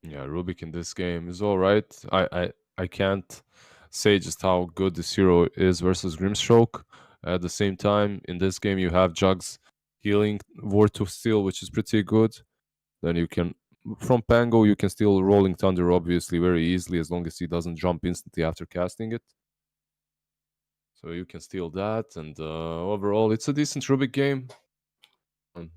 Yeah, Rubik in this game is all right. I can't say just how good this hero is versus Grimstroke. At the same time, in this game, you have Jugs healing Ward to Steel, which is pretty good. Then you can, from Pango, you can steal Rolling Thunder obviously very easily as long as he doesn't jump instantly after casting it. So you can steal that, and overall, it's a decent Rubik game. Um,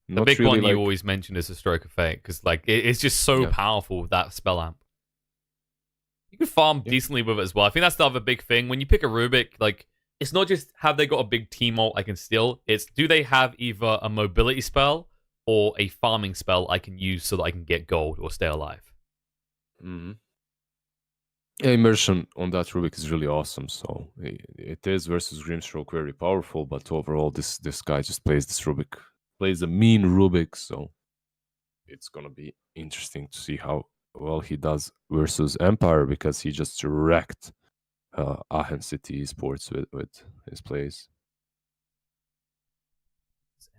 The Not big really one you like, always mention is the Stroke of Fate, because like it's just so yeah, powerful with that spell amp. You can farm yeah. decently with it as well. I think that's the other big thing. When you pick a Rubik, like it's not just have they got a big team ult I can steal. It's do they have either a mobility spell or a farming spell I can use so that I can get gold or stay alive. Mm-hmm. Yeah, immersion on that Rubik is really awesome. So it is versus Grimstroke very powerful, but overall, this guy just plays this Rubik, plays a mean Rubik. So it's gonna be interesting to see how well he does versus Empire because he just wrecked Aachen City Esports with his plays.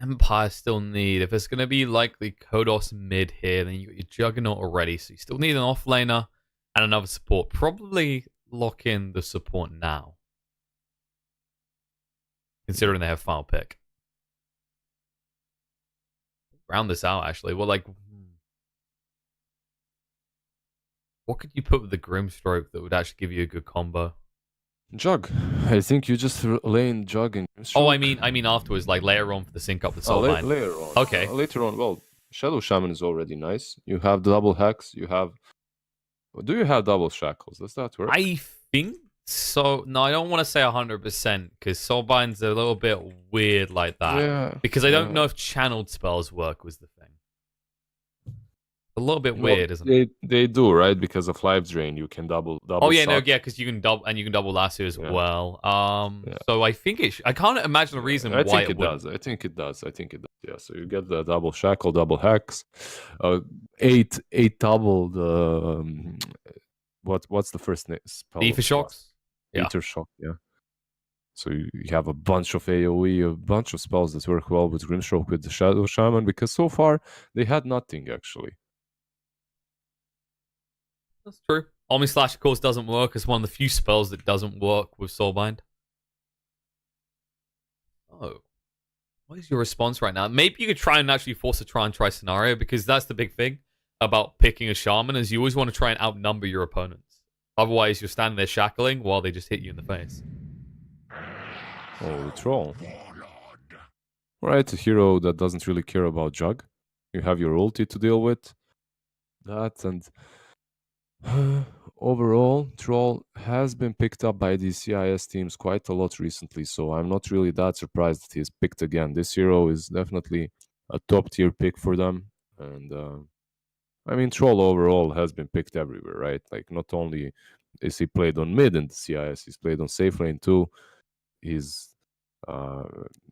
Empire still need, if it's going to be likely Kodos mid here, then you got your Juggernaut already, so you still need an offlaner and another support. Probably lock in the support now, considering they have final pick. Round this out, actually. Well, like, what could you put with the Grimstroke that would actually give you a good combo? Jug. I think you just lane Jug and Grimstroke. Oh, I mean afterwards, like later on for the sync up with Soulbind. Later on. Okay. Later on, well, Shadow Shaman is already nice. You have the double hacks. You have. Do you have double shackles? Does that work? I think so. No, I don't want to say 100% because Soulbind's a little bit weird like that. Yeah. Because I don't know if channeled spells work was the thing. A little bit weird, isn't it? They do, right? Because of life drain, you can double. Oh yeah, suck. because you can double lasso as well. So I think I can't imagine a reason I why think it does. I think it does. Yeah. So you get the double shackle, double hacks, eight double the what's the first name? Ether shocks. Yeah. Ether shock. Yeah. So you have a bunch of AOE, a bunch of spells that work well with Grimstroke with the Shadow Shaman because so far they had nothing actually. That's true. Omni Slash, of course, doesn't work. It's one of the few spells that doesn't work with Soulbind. Oh. What is your response right now? Maybe you could try and actually force a try scenario because that's the big thing about picking a shaman is you always want to try and outnumber your opponents. Otherwise, you're standing there shackling while they just hit you in the face. Oh, the troll. Right, a hero that doesn't really care about Jug. You have your ulti to deal with. That and overall, Troll has been picked up by these CIS teams quite a lot recently, so I'm not really that surprised that he's picked again. This hero is definitely a top tier pick for them, and I mean, Troll overall has been picked everywhere, right? Like, not only is he played on mid in the CIS, he's played on safe lane too. He's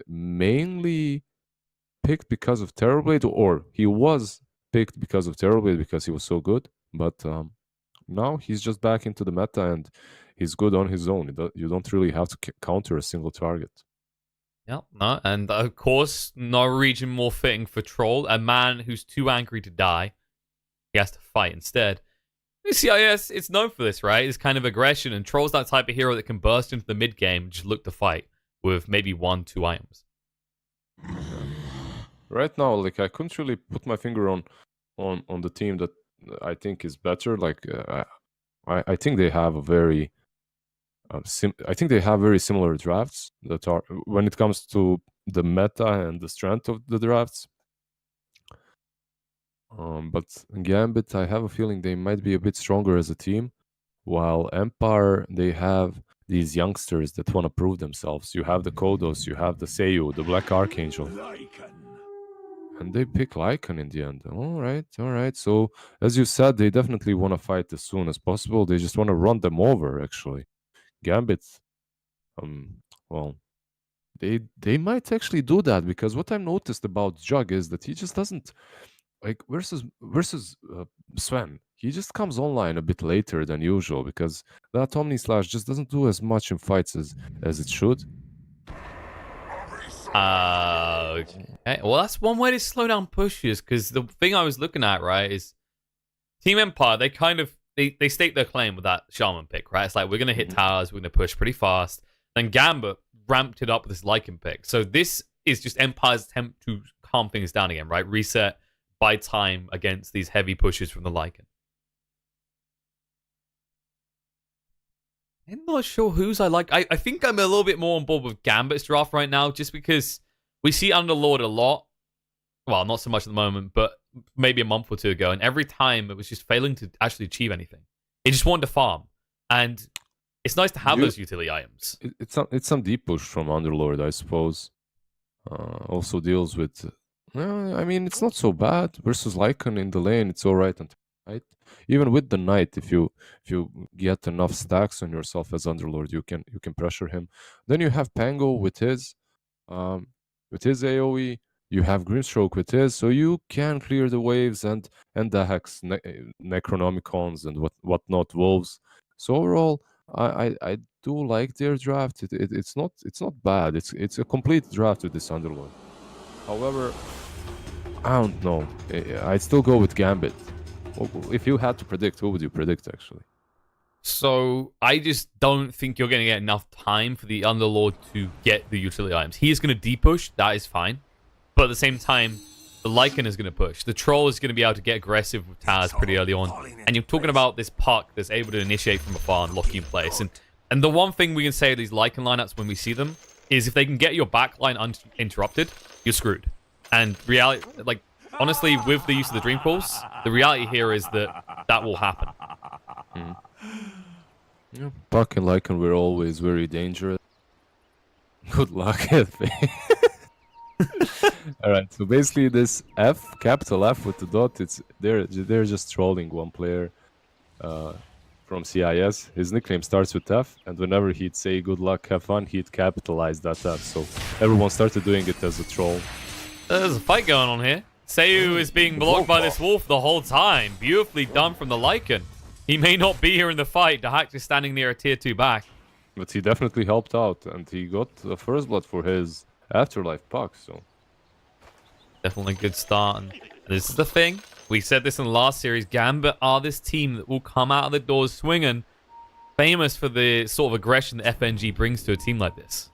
mainly picked because of Terrorblade, or he was picked because of Terrorblade because he was so good, but now he's just back into the meta and he's good on his own. You don't really have to counter a single target. Yeah, no, and of course, no region more fitting for Troll, a man who's too angry to die. He has to fight instead. The CIS, it's known for this, right? It's kind of aggression, and Troll's that type of hero that can burst into the mid game and just look to fight with maybe 1-2 items. Right now, like I couldn't really put my finger on the team that I think is better. Like I think they have a very I think they have very similar drafts that are when it comes to the meta and the strength of the drafts. But Gambit, I have a feeling they might be a bit stronger as a team, while Empire, they have these youngsters that want to prove themselves. You have the Kodos, you have the Seiyu, the Black Archangel. And they pick Lycan in the end. All right. So, as you said, they definitely want to fight as soon as possible. They just want to run them over, actually. Gambit, well, they might actually do that because what I've noticed about Jug is that he just doesn't, like, versus Sven, he just comes online a bit later than usual because that Omni Slash just doesn't do as much in fights as it should. Okay. Well, that's one way to slow down pushes, because the thing I was looking at, right, is Team Empire, they kind of they state their claim with that Shaman pick, right? It's like we're gonna hit towers, we're gonna push pretty fast. Then Gambit ramped it up with this Lycan pick. So this is just Empire's attempt to calm things down again, right? Reset, buy time against these heavy pushes from the Lycan. I'm not sure whose I like. I think I'm a little bit more on board with Gambit's draft right now, just because we see Underlord a lot. Well, not so much at the moment, but maybe a month or two ago, and every time it was just failing to actually achieve anything. It just wanted to farm, and it's nice to have those utility items. It's some deep push from Underlord, I suppose. Also deals with. I mean, it's not so bad versus Lycan in the lane. It's all right, right? Even with the knight, if you get enough stacks on yourself as Underlord, you can pressure him. Then you have Pango with his AOE. You have Grimstroke with his, so you can clear the waves and the Hex, Necronomicons and whatnot, Wolves. So overall, I do like their draft. It's not bad. It's a complete draft with this Underlord. However, I don't know. I'd still go with Gambit. If you had to predict, who would you predict actually? So I just don't think you're going to get enough time for the Underlord to get the utility items. He is going to de-push. That is fine. But at the same time, the Lycan is going to push. The Troll is going to be able to get aggressive with towers pretty early on. And you're talking about this puck that's able to initiate from afar and lock you in place. And the one thing we can say of these Lycan lineups when we see them is if they can get your backline uninterrupted, you're screwed. And reality, like, honestly, with the use of the Dream Pulse, the reality here is that will happen. Yeah, puck and Lycan were always very dangerous. Good luck, Alright, so basically this F, capital F with the dot, they're just trolling one player from CIS. His nickname starts with F, and whenever he'd say good luck, have fun, he'd capitalize that F. So everyone started doing it as a troll. There's a fight going on here. Seiyu is being blocked by this wolf the whole time. Beautifully done from the Lycan. He may not be here in the fight. Dahak is standing near a tier 2 back. But he definitely helped out, and he got the first blood for his Afterlife puck, so... Definitely a good start. And this is the thing. We said this in the last series. Gambit are this team that will come out of the doors swinging. Famous for the sort of aggression that FNG brings to a team like this.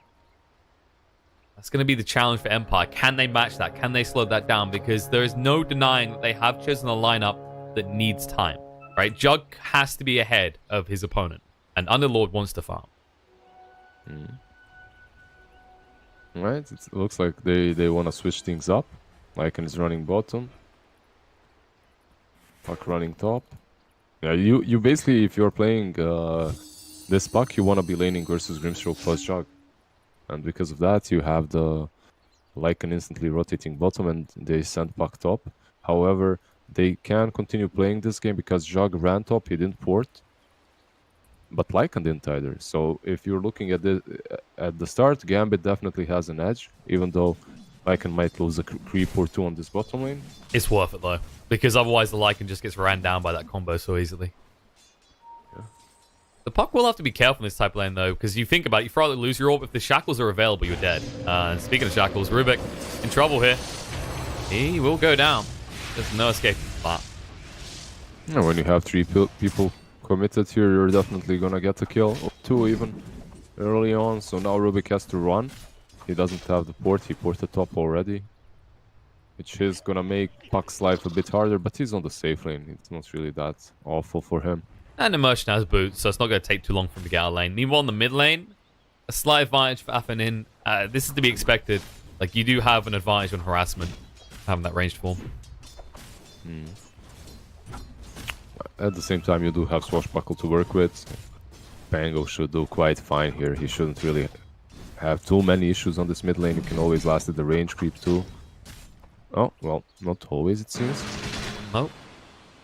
That's going to be the challenge for Empire. Can they match that? Can they slow that down? Because there is no denying that they have chosen a lineup that needs time. Right? Jug has to be ahead of his opponent. And Underlord wants to farm. Right, it looks like they want to switch things up. Lycan is running bottom. Puck running top. Yeah, you basically, if you're playing this puck, you want to be laning versus Grimstroke plus Jug. And because of that, you have the Lycan instantly rotating bottom and they send puck top. However, they can continue playing this game because Jug ran top, he didn't port. But Lycan didn't either. So if you're looking at the start, Gambit definitely has an edge, even though Lycan might lose a creep or two on this bottom lane. It's worth it though, because otherwise the Lycan just gets ran down by that combo so easily. Yeah. The puck will have to be careful in this type of lane though, because you think about it, you probably lose your orb. If the shackles are available, you're dead. And speaking of shackles, Rubik in trouble here. He will go down. There's no escape from that. Yeah, when you have 3 people committed here, you're definitely gonna get a kill, or 2 even, early on. So now Rubik has to run. He doesn't have the port, he ported top already. Which is gonna make Puck's life a bit harder, but he's on the safe lane. It's not really that awful for him. And Immersion has boots, so it's not going to take too long for him to get out of lane. Meanwhile, in the mid lane, a slight advantage for Afenin. This is to be expected. Like, you do have an advantage on harassment, having that ranged form. At the same time, you do have Swashbuckle to work with. Pango should do quite fine here. He shouldn't really have too many issues on this mid lane. You can always last at the range creep too. Oh, well, not always it seems. Nope.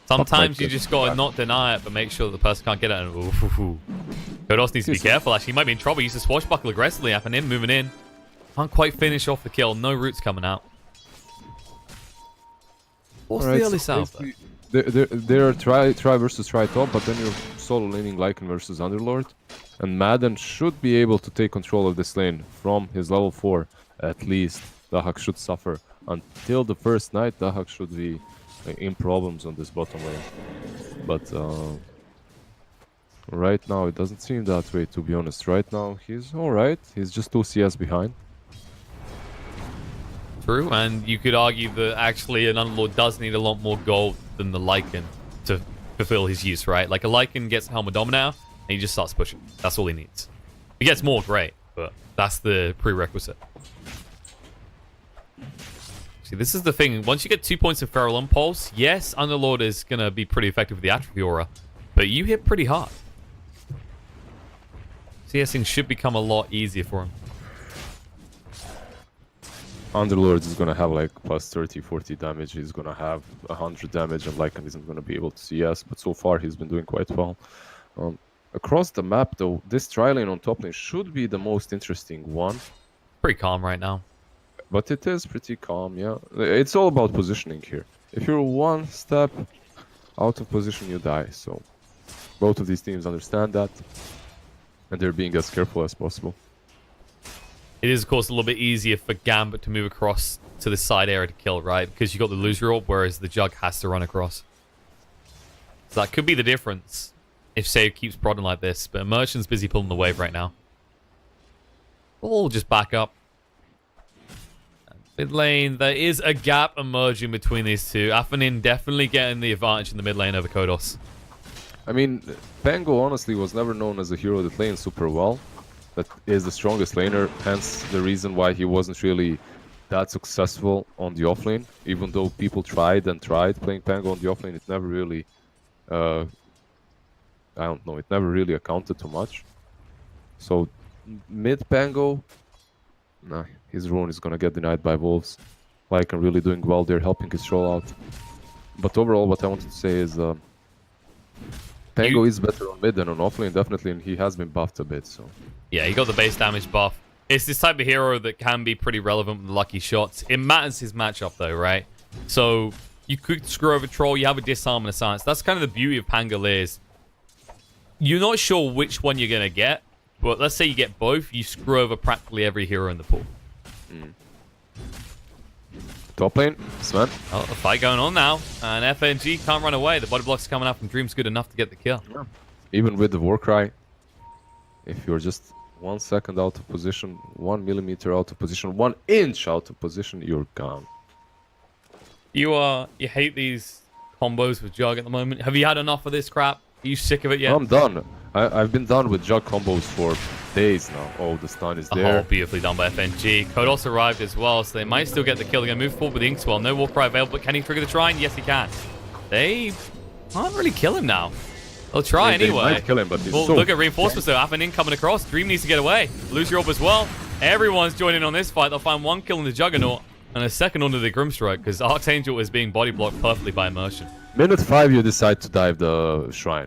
Sometimes you just gotta not deny it, but make sure that the person can't get it. And Kodos needs to be careful, actually. He might be in trouble. He uses Swashbuckle aggressively. Afenin moving in. Can't quite finish off the kill. No roots coming out. What's the early south? They're try versus try top, but then you're solo laning Lycan versus Underlord. And Madden should be able to take control of this lane from his level 4, at least. Dahak should suffer until the first night. Dahak should be in problems on this bottom lane. But right now it doesn't seem that way, to be honest. Right now he's alright. He's just 2 CS behind. True, and you could argue that actually an Underlord does need a lot more gold than the Lycan to fulfill his use, right? Like a Lycan gets Helm of Dominator and he just starts pushing. That's all he needs. If he gets more, great, but that's the prerequisite. See, this is the thing. Once you get 2 points of Feral Impulse, yes, Underlord is going to be pretty effective with the Atrophy Aura, but you hit pretty hard. CSing should become a lot easier for him. Underlord is gonna have like plus 30, 40 damage. He's gonna have 100 damage, and Lycan isn't gonna be able to CS. But so far, he's been doing quite well. Across the map, though, this tri-lane on top lane should be the most interesting one. Pretty calm right now. But it is pretty calm, yeah. It's all about positioning here. If you're one step out of position, you die. So both of these teams understand that, and they're being as careful as possible. It is, of course, a little bit easier for Gambit to move across to the side area to kill, right? Because you got the loser orb, whereas the Jug has to run across. So that could be the difference if Save keeps prodding like this. But Merchant's busy pulling the wave right now. We'll just back up. Mid lane, there is a gap emerging between these two. Afanin definitely getting the advantage in the mid lane over Kodos. I mean, Pango honestly was never known as a hero that lanes super well. That is the strongest laner, hence the reason why he wasn't really that successful on the offlane. Even though people tried playing Pango on the offlane, it never really, I don't know, it never really accounted too much. So, mid Pango, nah, his rune is gonna get denied by Wolves. Lycan really doing well there, helping his troll out. But overall, what I wanted to say is, Pango is better on mid than on offlane, definitely, and he has been buffed a bit, so... Yeah, he got the base damage buff. It's this type of hero that can be pretty relevant with the lucky shots. It matters his matchup, though, right? So, you could screw over Troll, you have a disarm and a silence. That's kind of the beauty of Pangoliers. You're not sure which one you're going to get, but let's say you get both, you screw over practically every hero in the pool. Top lane, Sven. Oh, a fight going on now, and FNG can't run away. The body block's coming up, and Dream's good enough to get the kill. Yeah. Even with the Warcry, if you're just 1 second out of position, 1 millimeter out of position, 1 inch out of position, you're gone. You hate these combos with Jug at the moment. Have you had enough of this crap? Are you sick of it yet? I'm done. I've been done with Jug combos for days now. Oh, the stun is there. Oh, beautifully done by FNG. Kodos arrived as well, so they might still get the kill. They're going to move forward with Inkswell. No Warcry available, but can he trigger the Shrine? Yes, he can. They can't really kill him now. They'll try anyway. They might kill him, but he's so look at reinforcements though. Afanin coming across. Dream needs to get away. Lose your orb as well. Everyone's joining on this fight. They'll find 1 kill in the Juggernaut and a second under the Grimstrike because Archangel is being body blocked perfectly by Immersion. Minute 5, you decide to dive the Shrine.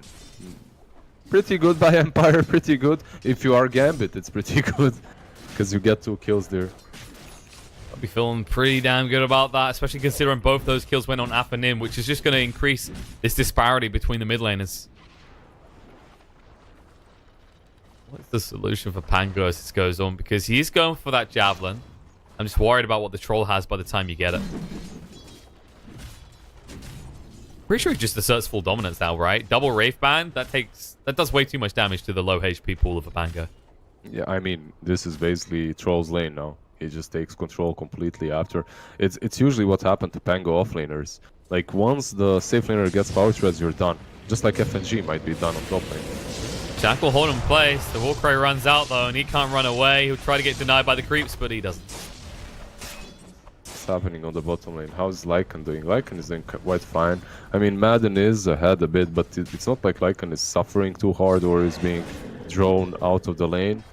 Pretty good by Empire, pretty good. If you are Gambit, it's pretty good because you get 2 kills there. I'll be feeling pretty damn good about that, especially considering both those kills went on Afanin, which is just going to increase this disparity between the mid laners. What's the solution for Pango as this goes on? Because he's going for that Javelin. I'm just worried about what the Troll has by the time you get it. Pretty sure he just asserts full dominance now, right? Double Wraith Band, that does way too much damage to the low HP pool of a Pango. Yeah, I mean, this is basically Troll's lane now. He just takes control completely after. It's usually what happened to Pango offlaners. Like, once the safe laner gets power threads, you're done. Just like FNG might be done on top lane. Jack will hold him in place. The Warcry runs out, though, and he can't run away. He'll try to get denied by the creeps, but he doesn't. What's happening on the bottom lane? How's Lycan doing? Lycan is doing quite fine. I mean, Madden is ahead a bit, but it's not like Lycan is suffering too hard or is being drawn out of the lane.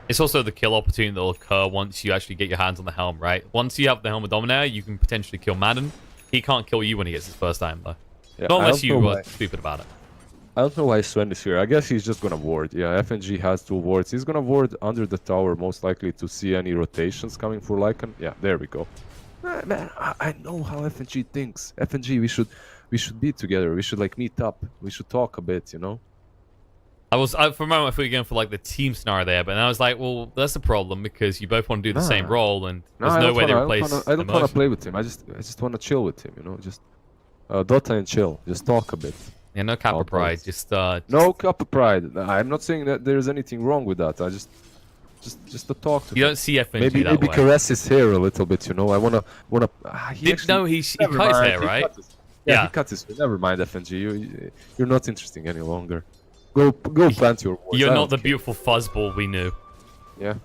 It's also the kill opportunity that will occur once you actually get your hands on the helm, right? Once you have the helm of Dominator, you can potentially kill Madden. He can't kill you when he gets his first time, though. Yeah, not unless you are stupid about it. I don't know why Sven is here. I guess he's just gonna ward. Yeah, FNG has 2 wards. He's gonna ward under the tower, most likely to see any rotations coming for Lycan. Yeah, there we go. Man, I know how FNG thinks. FNG, we should be together. We should like meet up. We should talk a bit, you know. For a moment I thought you were going for like the team scenario there, but then I was like, well, that's a problem because you both want to do the same role, and there's no way they replace. I don't want to play with him. I just want to chill with him, you know. Just Dota and chill. Just talk a bit. Yeah, no Kappa I'll pride. pause. Just No Kappa pride. I'm not saying that there's anything wrong with that. I just to talk to you him. don't see FNG Maybe that way. caress his hair a little bit. You know, I wanna. He No, he never cut his mind, hair, he right? cut his- Yeah, Yeah. he cut his hair. Never mind, FNG. You're not interesting any longer. Go plant your words. You're I not don't the care. beautiful fuzzball we knew. Yeah.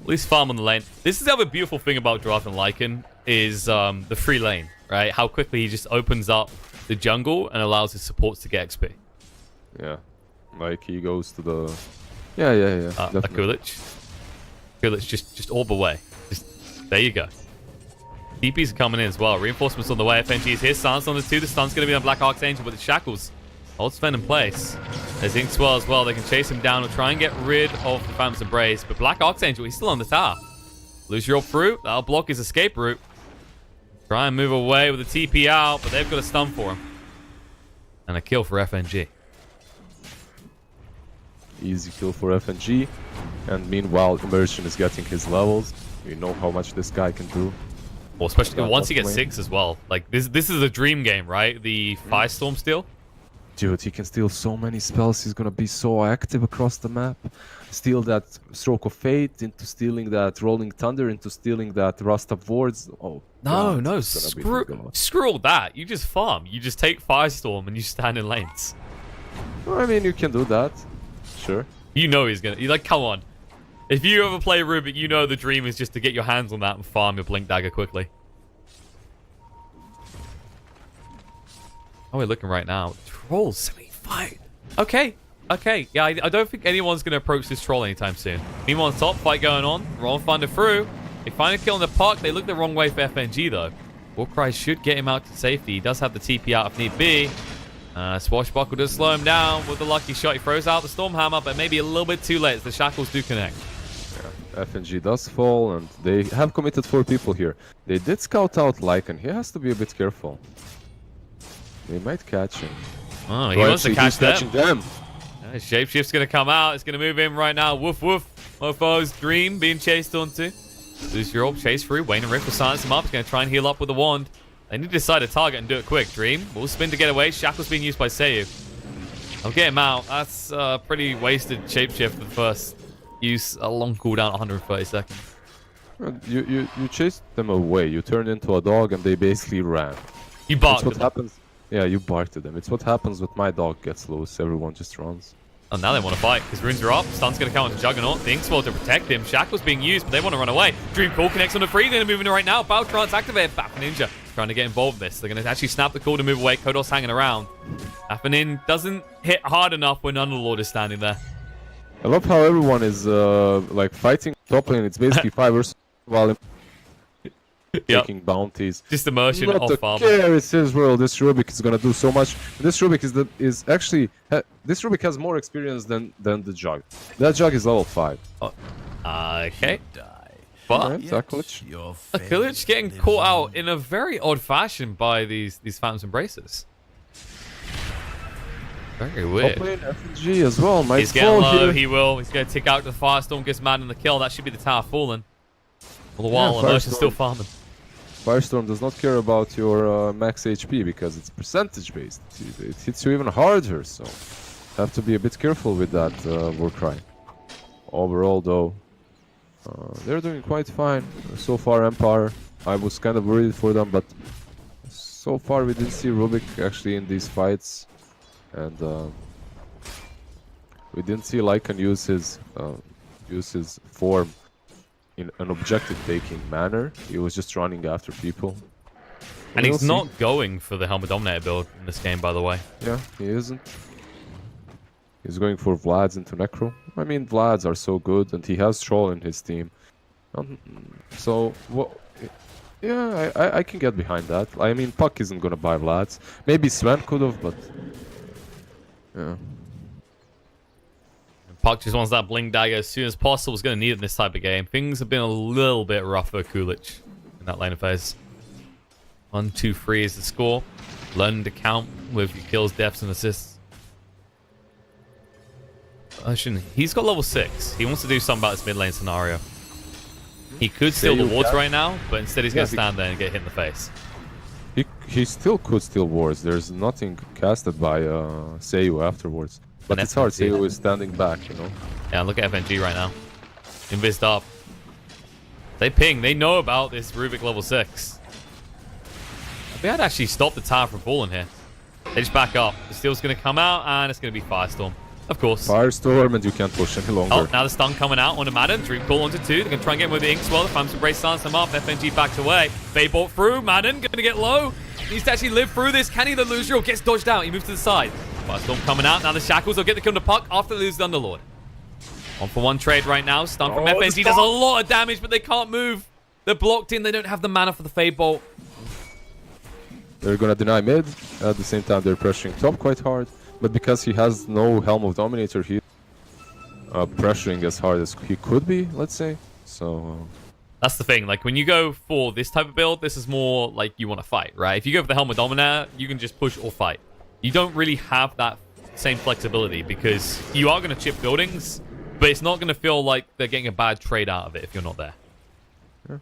At least farm on the lane. This is the other beautiful thing about drafting Lycan is the free lane, right? How quickly he just opens up the jungle and allows his supports to get XP. Yeah. Like he goes to the. Yeah. A Definitely. Kulich just orb away. Just there you go. DPs are coming in as well. Reinforcements on the way. FNG is here. Stance on the 2. The stun's going to be on Black Archangel with the shackles. Hold Sven in place. There's Inkswell as well. They can chase him down or try and get rid of the Phantom's Embrace. But Black Archangel, he's still on the tower. Lose your through. That'll block his escape route. Try and move away with the TP out, but they've got a stun for him. And a kill for FNG. Easy kill for FNG. And meanwhile, Immersion is getting his levels. We know how much this guy can do. Well, especially Yeah, once he gets definitely. 6 as well. Like, this is a dream game, right? The Firestorm steal. Dude, he can steal so many spells. He's gonna be so active across the map. Steal that Stroke of Fate into stealing that Rolling Thunder into stealing that Rust of Wards. Oh, God, No, it's gonna be phenomenal. screw all that. You just farm. You just take Firestorm and you stand in lanes. I mean, you can do that. Sure. You know he's gonna. You're like, come on. If you ever play Rubik, you know the dream is just to get your hands on that and farm your Blink Dagger quickly. How are we looking right now? Troll 75. Okay. Yeah, I don't think anyone's going to approach this troll anytime soon. Meanwhile, on top, fight going on. Ron Thunder through. They find a kill in the park. They look the wrong way for FNG, though. Warcry should get him out to safety. He does have the TP out if need be. Swashbuckle does slow him down with the lucky shot. He throws out the Stormhammer, but maybe a little bit too late as the shackles do connect. Yeah, FNG does fall, and they have committed 4 people here. They did scout out Lycan. He has to be a bit careful. They might catch him. Oh, he wants to catch he's catching them. Shapeshift's going to come out. It's going to move in right now. Woof, woof. Mofo's Dream being chased onto. Lose your orb, chase through. Wayne and Rick will silence him up. He's going to try and heal up with the wand. They need to decide a target and do it quick. Dream will spin to get away. Shackle's being used by Seiyu. I'll get him out. That's pretty wasted Shapeshift for the first use. A long cooldown, 130 seconds. You chased them away. You turned into a dog, and they basically ran. You That's barked what at them. happens. Yeah, you barked at them. It's what happens when my dog gets loose. Everyone just runs. Oh, now they want to fight. His runes are up. Stun's going to come onto Juggernaut. The Inkswell to protect him. Shackle's being used, but they want to run away. Dream Call connects on the 3. They're going to move in right now. Battle Trance activated. Ninja trying to get involved in this. They're going to actually snap the call to move away. Kodos hanging around. Afinin doesn't hit hard enough when Underlord is standing there. I love how everyone is like fighting top lane. It's basically 5 versus while taking bounties. Just immersion Not off to farm. care, it's his world. This Rubik is gonna do so much. This Rubik is actually this Rubik has more experience than the Jug. That Jug is level 5. Okay. But Right, Zaklich. Kulich getting caught out in a very odd fashion by these Phantom's Embraces. Very weird. Top lane FNG as well. Might He's getting fall low. here. He will. He's going to tick out the Firestorm. Gets mad in the kill. That should be the tower falling. All the while, Immersion's Firestorm. still farming. Firestorm does not care about your max HP because it's percentage based. It hits you even harder, so have to be a bit careful with that Warcry. Overall, though, they're doing quite fine so far. Empire, I was kind of worried for them, but so far we didn't see Rubik actually in these fights, and we didn't see Lycan use his form in an objective-taking manner. He was just running after people. And We'll he's see. not going for the Helmet Dominator build in this game, by the way. Yeah, he isn't. He's going for Vlad's into Necro. I mean, Vlad's are so good, and he has Troll in his team. So, yeah, I can get behind that. I mean, Puck isn't gonna buy Vlad's. Maybe Sven could have, but yeah. Puck just wants that Blink Dagger as soon as possible. Is going to need it in this type of game. Things have been a little bit rough for Kulich in that lane of phase. 1, 2, 3 is the score. Learning to count with your kills, deaths, and assists. He's got level 6. He wants to do something about this mid lane scenario. He could steal the wards right now, but instead he's going to stand there and get hit in the face. He still could steal wards. There's nothing casted by Seiyu afterwards. But And it's hard. FNG. Seiyu is standing back, you know. Yeah, look at FNG right now. Invised up. They ping. They know about this Rubik level 6. I think I'd actually stop the tower from falling here. They just back up. The steel's going to come out, and it's going to be Firestorm. Of course. Firestorm, and you can't push any longer. Oh, now the stun coming out onto Madden. Dream Call onto 2. They're going to try and get him with the Inks well. The Phantom Embrace stance them up. FNG backed away. Fade bought through. Madden going to get low. Needs to actually live through this. Can he the loser or gets dodged out? He moves to the side. Firestorm coming out. Now the Shackles will get the kill to Puck after they lose the Underlord. 1-for-1 trade right now. Stun from FNG does a lot of damage, but they can't move. They're blocked in. They don't have the mana for the Fade Bolt. They're gonna deny mid. At the same time, they're pressuring top quite hard. But because he has no Helm of Dominator, he's pressuring as hard as he could be, let's say. So... That's the thing. Like, when you go for this type of build, this is more like you want to fight, right? If you go for the Helm of Dominator, you can just push or fight. You don't really have that same flexibility because you are going to chip buildings, but it's not going to feel like they're getting a bad trade out of it if you're not there. Yeah.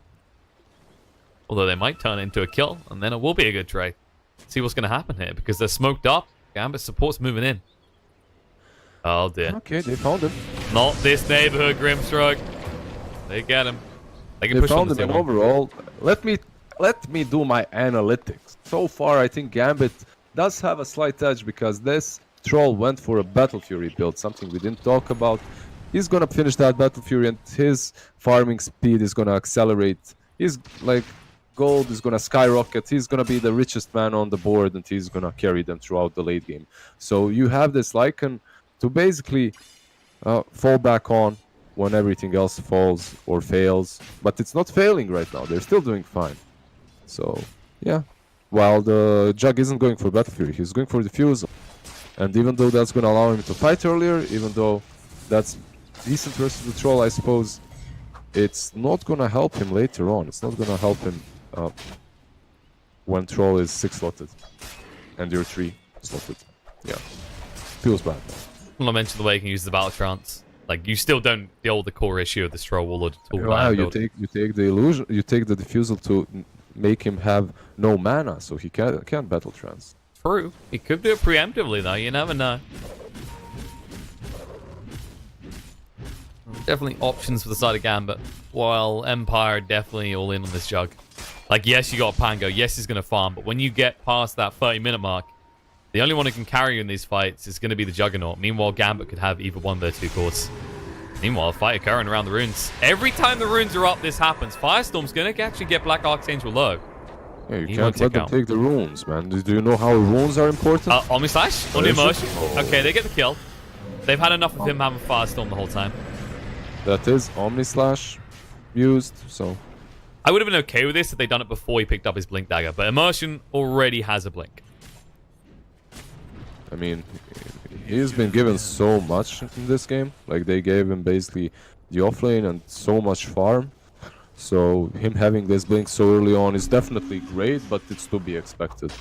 Although they might turn it into a kill, and then it will be a good trade. See what's going to happen here because they're smoked up. Gambit support's moving in. Oh, dear. Okay, they found him. Not this neighborhood, Grimstroke. They get him. They can They push on found the him, and zone. overall, let me do my analytics. So far, I think Gambit does have a slight edge because this troll went for a Battle Fury build, something we didn't talk about. He's gonna finish that Battle Fury, and his farming speed is gonna accelerate. His like gold is gonna skyrocket. He's gonna be the richest man on the board, and he's gonna carry them throughout the late game. So you have this Lycan to basically fall back on when everything else falls or fails. But it's not failing right now. They're still doing fine. So, yeah. While the Jug isn't going for Battle Fury, he's going for Diffusal. And even though that's going to allow him to fight earlier, even though that's decent versus the Troll, I suppose, it's not going to help him later on. It's not going to help him when Troll is 6-slotted and you're 3-slotted. Yeah. Feels bad. Well, I mentioned the way you can use the Battle Trance. Like, you still don't deal with the core issue of this Troll Warlord tool. Wow, you take the illusion, you take the Diffusal to make him have no mana, so he can't Battle Trance. True. He could do it preemptively, though. You never know. Definitely options for the side of Gambit. While Empire definitely all in on this Jug. Like, yes, you got Pango. Yes, he's going to farm. But when you get past that 30-minute mark, the only one who can carry you in these fights is going to be the Juggernaut. Meanwhile, Gambit could have either one of their two cores. Meanwhile, a fight occurring around the runes. Every time the runes are up, this happens. Firestorm's going to actually get Black Archangel low. Yeah, you can't let them take the runes, man. Do you know how runes are important? Omni Slash on the immersion. Okay, they get the kill. They've had enough of him having Firestorm the whole time. That is Omni Slash used, so... I would have been okay with this if they'd done it before he picked up his Blink Dagger, but Immersion already has a Blink. I mean, he's been given so much in this game. Like, they gave him basically the offlane and so much farm. So, him having this blink so early on is definitely great, but it's to be expected.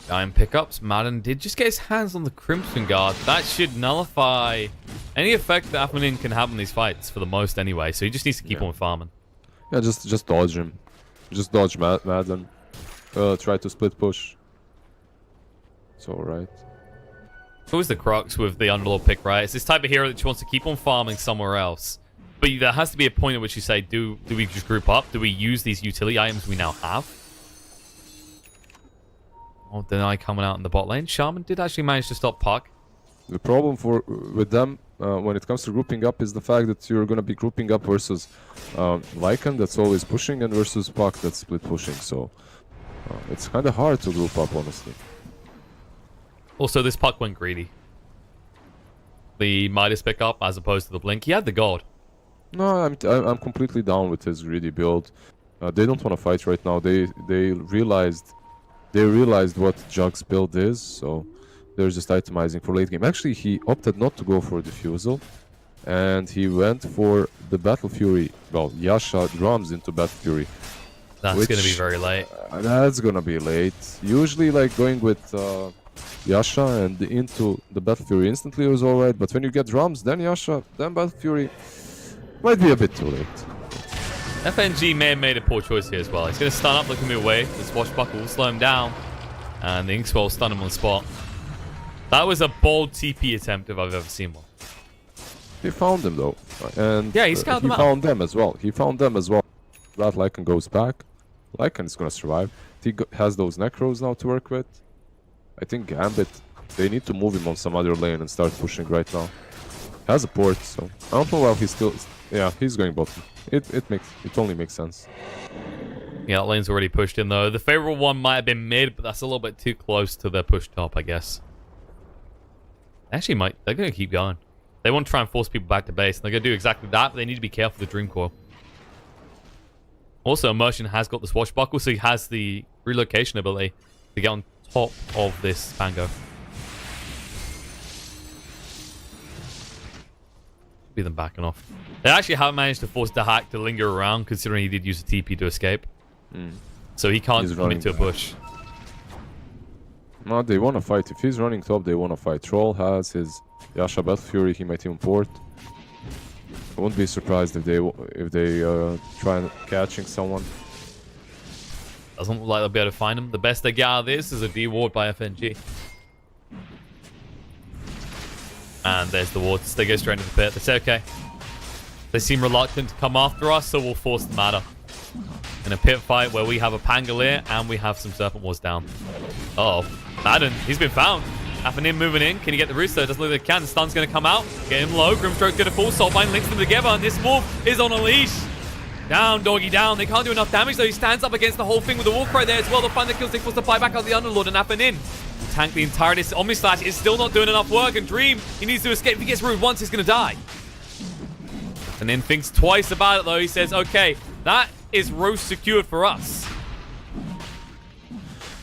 Giant pickups. Madden did just get his hands on the Crimson Guard. That should nullify any effect that Afmanin can have in these fights, for the most anyway. So, he just needs to keep on farming. Yeah, just dodge him. Just dodge Madden. Try to split push. It's alright. It's always the crux with the Underlord pick, right? It's this type of hero that just wants to keep on farming somewhere else. But there has to be a point at which you say, do we just group up? Do we use these utility items we now have? Oh, deny coming out in the bot lane. Shaman did actually manage to stop Puck. The problem with them when it comes to grouping up is the fact that you're going to be grouping up versus Lycan that's always pushing and versus Puck that's split pushing. So it's kind of hard to group up, honestly. Also, this Puck went greedy. The Midas pickup as opposed to the Blink. He had the gold. No, I'm completely down with his greedy build. They don't want to fight right now. They realized what Jug's build is, so they're just itemizing for late game. Actually, he opted not to go for Diffusal, and he went for the Battle Fury. Well, Yasha drums into Battle Fury. That's going to be very late. That's going to be late. Usually, like, going with Yasha and into the Battle Fury instantly was alright, but when you get drums, then Yasha, then Battle Fury, might be a bit too late. FNG may have made a poor choice here as well. He's going to stun up, looking me away. The swashbuckle will slow him down. And the Inkswell will stun him on the spot. That was a bold TP attempt if I've ever seen one. He found them though. And yeah, he scouted them out. He found them as well. He found them as well. That Lycan goes back. Lycan is going to survive. He has those Necros now to work with. I think Gambit, they need to move him on some other lane and start pushing right now. Has a port, so I don't know why he's still... Yeah, he's going bottom. It only makes sense. Yeah, that lane's already pushed in though. The favorable one might have been mid, but that's a little bit too close to their push top, I guess. Actually, they're going to keep going. They want to try and force people back to base, and they're going to do exactly that, but they need to be careful of the Dream Coil. Also, Immersion has got the Swashbuckle, so he has the relocation ability to get on top of this Pango. Be them backing off. They actually haven't managed to force the hack to linger around, considering he did use a TP to escape. So he can't come into a bush. No, they want to fight. If he's running top, they want to fight. Troll has his Yasha Battle Fury. He might even port. I wouldn't be surprised if they try catching someone. Doesn't look like they'll be able to find him. The best they get out of this is a D ward by FNG. And there's the wards. They go straight into the pit. They say, okay. They seem reluctant to come after us, so we'll force them out. In a pit fight where we have a Pangolier and we have some Serpent Wards down. Uh oh. Madden, he's been found. Afanin moving in. Can he get the Rooster? Doesn't look like he can. The stun's going to come out. Get him low. Grimstroke's going to fall. Soulbind links them together, and this wolf is on a leash. Down, doggy, down. They can't do enough damage, though. He stands up against the whole thing with the Warcry there as well. They'll find the kills. They force to buy back out the Underlord, and Afanin tank the entirety. Omnislash is still not doing enough work, and Dream, he needs to escape. If he gets rude once, he's going to die. And then thinks twice about it, though. He says, okay, that is roast secured for us.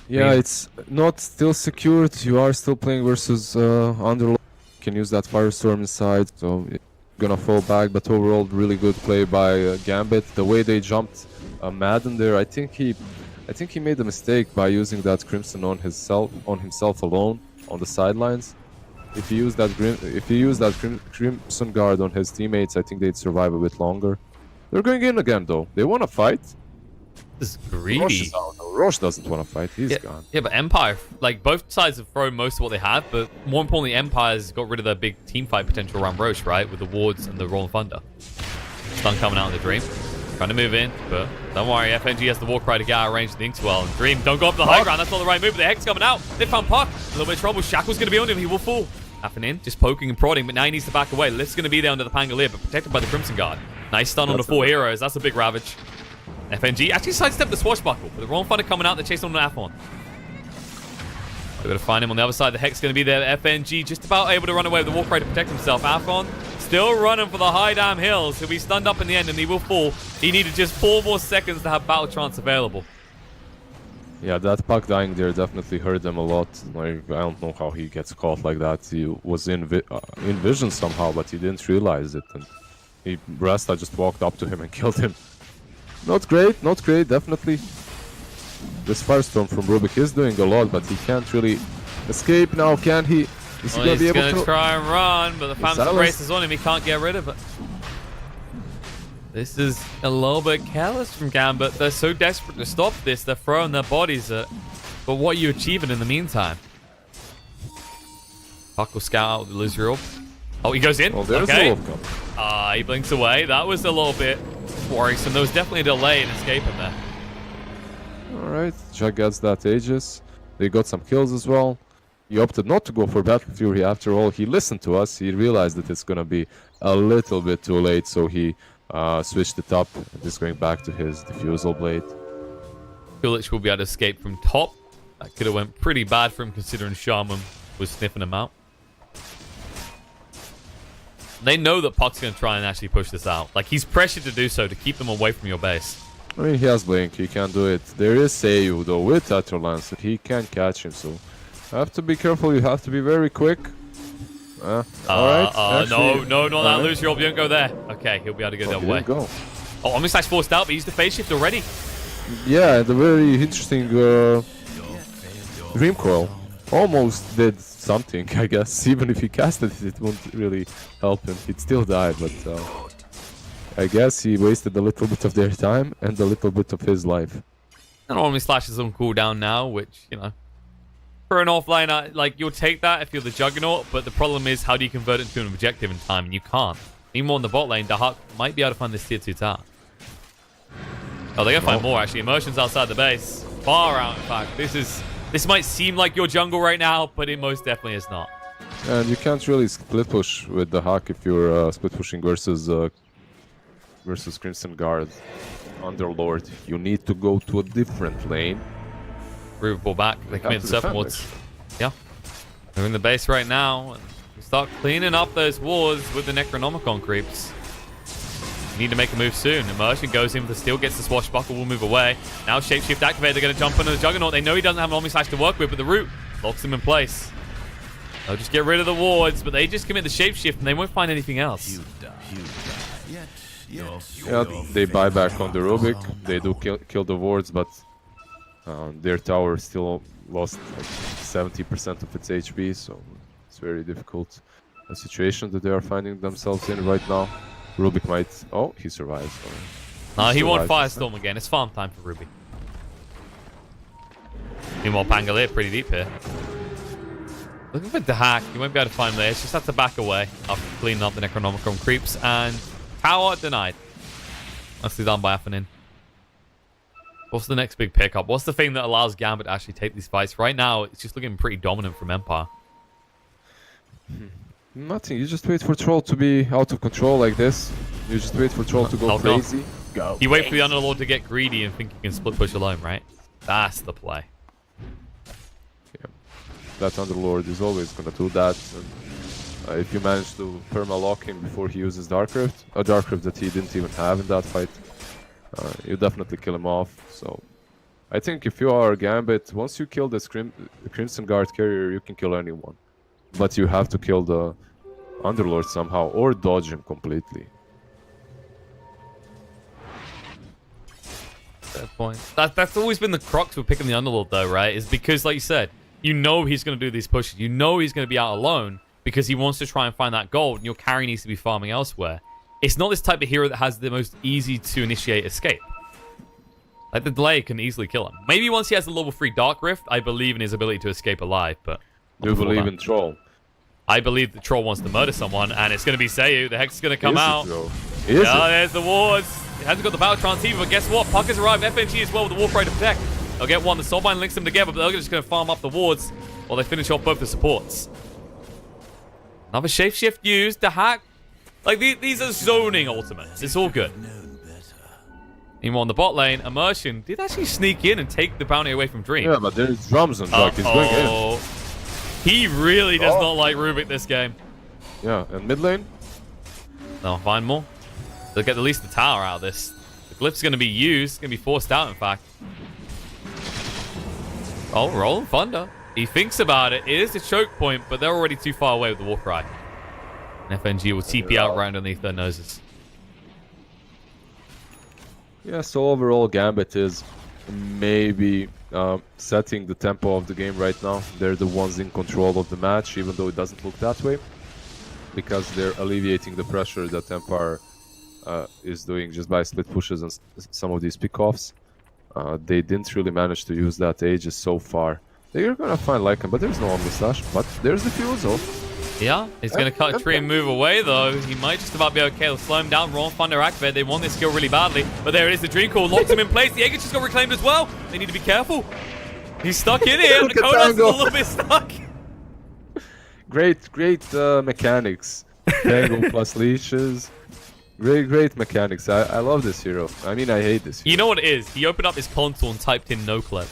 Yeah, it's not still secured. You are still playing versus Underlord. You can use that Firestorm inside, so you're gonna fall back. But overall, really good play by Gambit. The way they jumped Madden there, I think he made a mistake by using that Crimson on himself alone on the sidelines. If he used that Crimson Guard on his teammates, I think they'd survive a bit longer. They're going in again though. They want to fight. This is greedy. Roche doesn't want to fight. He's gone. Yeah, but Empire, like, both sides have thrown most of what they have, but more importantly, Empire's got rid of their big team fight potential around Roche, right? With the wards and the Rolling Thunder. Stun coming out of the Dream. Trying to move in, but don't worry, FNG has the Warcry to get out of range of the Inkswell. And Dream, don't go up the high ground. That's not the right move, but the Hex coming out. They found Puck. A little bit of trouble. Shackle's going to be on him. He will fall. Happening, just poking and prodding, but now he needs to back away. Lift's going to be there under the Pangolier, but protected by the Crimson Guard. Nice stun on the 4 heroes. That's a big ravage. FNG actually sidestepped the Swashbuckle, but the wrong Thunder coming out. They're chasing on Aphon. They're going to find him on the other side. The Hex going to be there. FNG just about able to run away with the Warcry to protect himself. Aphon still running for the high damn hills. He'll be stunned up in the end, and he will fall. He needed just 4 more seconds to have Battle Trance available. Yeah, that Puck dying there definitely hurt them a lot. Like, I don't know how he gets caught like that. He was in vision somehow, but he didn't realize it. And Rasta just walked up to him and killed him. Not great, definitely. This Firestorm from Rubik is doing a lot, but he can't really escape now, can he? Is he gonna be able to try and run, but the Phantom Embrace is on him. He can't get rid of it. This is a little bit careless from Gambit. They're so desperate to stop this, they're throwing their bodies at. But what are you achieving in the meantime? Puck will scout out the lizZard. Oh, he goes in. Oh, there's okay. a wolf coming. He blinks away. That was a little bit worrisome. There was definitely a delay in escaping there. Alright, Jack gets that Aegis. They got some kills as well. He opted not to go for Battle Fury after all. He listened to us. He realized that it's gonna be a little bit too late, so he switched it up. Just going back to his Diffusal Blade. Kulich will be able to escape from top. That could have went pretty bad for him considering Shaman was sniffing him out. They know that Puck's going to try and actually push this out. Like, he's pressured to do so to keep them away from your base. I mean, he has Blink. He can do it. There is Seiyu, though, with Tetherlance. He can catch him, so have to be careful. You have to be very quick. Alright. No, not that loose. You don't go there. Okay, he'll be able to go the other way. Go. Oh, Omnislash forced out, but he's the phase shift already. Yeah, the very interesting Dream Coil almost did something, I guess. Even if he casted it, it wouldn't really help him. He'd still die, but I guess he wasted a little bit of their time and a little bit of his life. And normally Slash is on cooldown now, which, you know, for an offlaner, like, you'll take that if you're the Juggernaut, but the problem is, how do you convert it into an objective in time? And you can't. Meanwhile, in the bot lane, Dahak might be able to find this tier 2 tower. Oh, they're going to find more, actually. Immersion's outside the base. Far out, in fact. This might seem like your jungle right now, but it most definitely is not. And you can't really split push with the Hawk if you're split pushing versus Crimson Guard Underlord. You need to go to a different lane. Ruby pull back. They commit the serpent wards. Yeah. They're in the base right now. And we start cleaning up those wards with the Necronomicon creeps. You need to make a move soon. Immersion goes in with the steal, gets the swashbuckle, will move away. Now Shapeshift activate. They're going to jump into the Juggernaut. They know he doesn't have an Omni Slash to work with, but the root locks him in place. They'll just get rid of the wards, but they just commit the Shapeshift and they won't find anything else. Yeah, they buy back on the Rubik. They do kill the wards, but their tower still lost like 70% of its HP, so it's very difficult a situation that they are finding themselves in right now. Rubik might... Oh, he survives. No, he won't Firestorm again. It's farm time for Ruby. Meanwhile, Pangolier pretty deep here. Looking for Dahak. He won't be able to find Layers. Just have to back away after cleaning up the Necronomicon creeps. And tower denied. Nicely done by Affanin. What's the next big pickup? What's the thing that allows Gambit to actually take these fights? Right now, it's just looking pretty dominant from Empire. Nothing. You just wait for Troll to be out of control like this. You just wait for Troll to go crazy. Go. You wait for the Underlord to get greedy and think you can split push alone, right? That's the play. Yeah. That Underlord is always going to do that. And, if you manage to perma-lock him before he uses Dark Rift, a Dark Rift that he didn't even have in that fight, you definitely kill him off. So I think if you are Gambit, once you kill the Crimson Guard carrier, you can kill anyone. But you have to kill the Underlord somehow, or dodge him completely. Fair point. That's always been the crux with picking the Underlord, though, right? Is because, like you said, you know he's going to do these pushes. You know he's going to be out alone because he wants to try and find that gold, and your carry needs to be farming elsewhere. It's not this type of hero that has the most easy to initiate escape. Like, the delay can easily kill him. Maybe once he has the level 3 Dark Rift, I believe in his ability to escape alive, but... Do you believe in Troll? I believe the Troll wants to murder someone, and it's going to be Sayu. The Hex is going to come out. Is Yeah, there's the wards. It hasn't got the Battle Transceiver, but guess what? Puck has arrived. FNG as well with the Warcry to protect. They'll get one. The Soulbind links them together, but they're just going to farm up the wards while they finish off both the supports. Another Shapeshift used to hack. Like, these are zoning ultimates. It's all good. Meanwhile, on the bot lane, Immersion did actually sneak in and take the bounty away from Dream. Yeah, but there's drums on Dark. He's going in. He really does not like Rubik this game. Yeah, and mid lane? They'll find more. They'll get at least the tower out of this. The glyph's going to be used. Going to be forced out, in fact. Oh, Rolling Thunder. He thinks about it. It is a choke point, but they're already too far away with the Warcry. And FNG will TP out right underneath their noses. Yeah, so overall Gambit is maybe setting the tempo of the game right now. They're the ones in control of the match, even though it doesn't look that way. Because they're alleviating the pressure that Empire is doing just by split pushes and some of these pickoffs. They didn't really manage to use that Aegis so far. They're gonna find Lycan, but there's no Omni Slash. But there's the Fusel. Yeah, he's going to cut a tree and move away, though. He might just about be okay. They'll slow him down. Rolling Thunder activate. They want this skill really badly. But there it is. The Dream Call locks him in place. The Aegis just got reclaimed as well. They need to be careful. He's stuck in here. The Kodos is a little bit stuck. Great mechanics. Tango plus leashes. Great mechanics. I love this hero. I mean, I hate this hero. You know what it is? He opened up his console and typed in no clip.